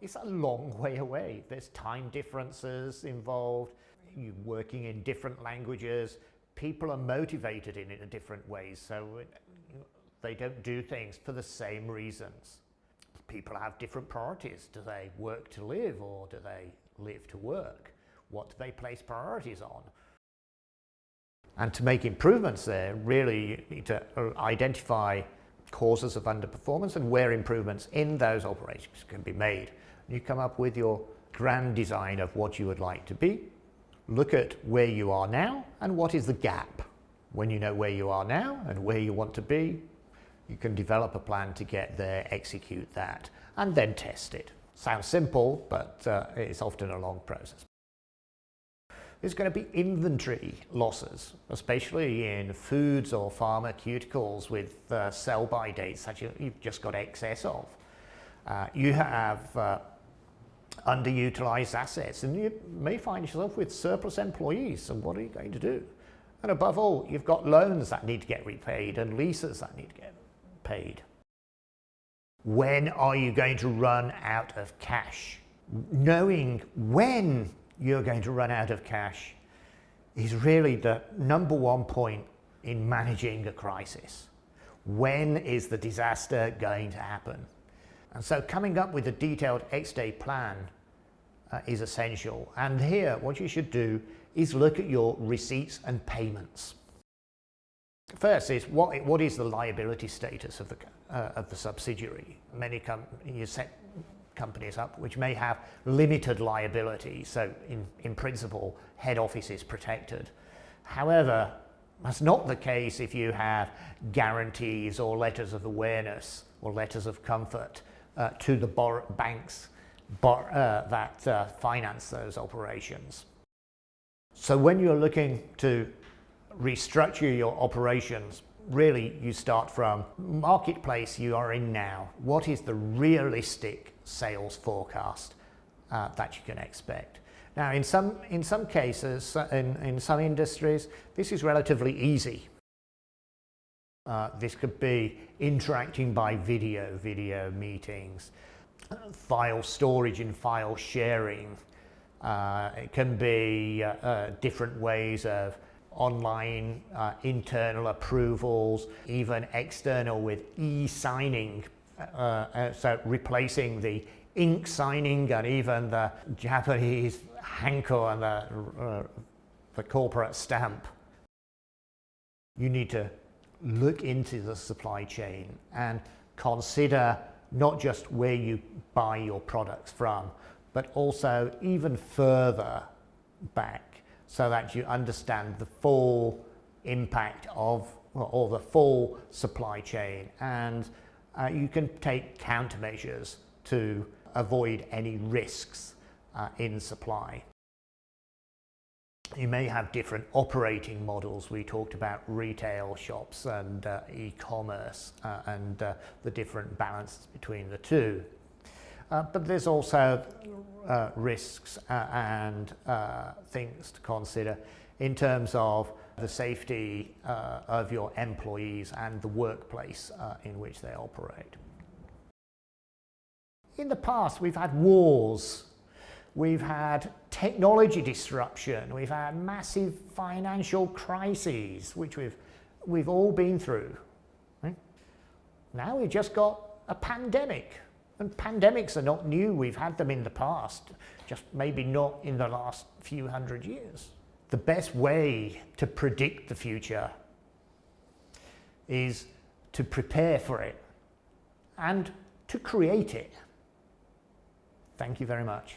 it's a long way away. There's time differences involved, you're working in different languages, people are motivated in different ways, so they don't do things for the same reasons. People have different priorities. Do they work to live or do they live to work? What do they place priorities on? And to make improvements there, really you need to identify causes of underperformance and where improvements in those operations can be made. You come up with your grand design of what you would like to be, look at where you are now and what is the gap. When you know where you are now and where you want to be, you can develop a plan to get there, execute that, and then test it. Sounds simple, but it's often a long process. There's going to be inventory losses, especially in foods or pharmaceuticals with sell-by dates such as you've just got excess of. You have underutilized assets, and you may find yourself with surplus employees. So what are you going to do? And above all, you've got loans that need to get repaid and leases that need to get paid. When are you going to run out of cash? Knowing when you're going to run out of cash is really the number one point in managing a crisis. When is the disaster going to happen? And so coming up with a detailed Xday plan is essential. And here, what you should do is look at your receipts and payments. First is what is the liability status of the subsidiary. Many you set companies up which may have limited liability, so in principle head office is protected. However, that's not the case if you have guarantees or letters of awareness or letters of comfort to the banks that finance those operations. So when you're looking to restructure your operations, really you start from marketplace you are in now. What is the realistic sales forecast that you can expect? Now in some cases, in some industries, this is relatively easy. This could be interacting by video meetings, file storage and file sharing. It can be different ways of online internal approvals, even external with e-signing, so replacing the ink signing and even the Japanese hanko and the corporate stamp. You need to look into the supply chain and consider not just where you buy your products from, but also even further back, so that you understand the full impact of or the full supply chain, and you can take countermeasures to avoid any risks in supply. You may have different operating models. We talked about retail shops and e-commerce and the different balances between the two. But there's also risks and things to consider in terms of the safety of your employees and the workplace in which they operate. In the past, we've had wars, we've had technology disruption, we've had massive financial crises, which we've all been through. Right? Now we've just got a pandemic. And pandemics are not new, we've had them in the past, just maybe not in the last few hundred years. The best way to predict the future is to prepare for it and to create it. Thank you very much.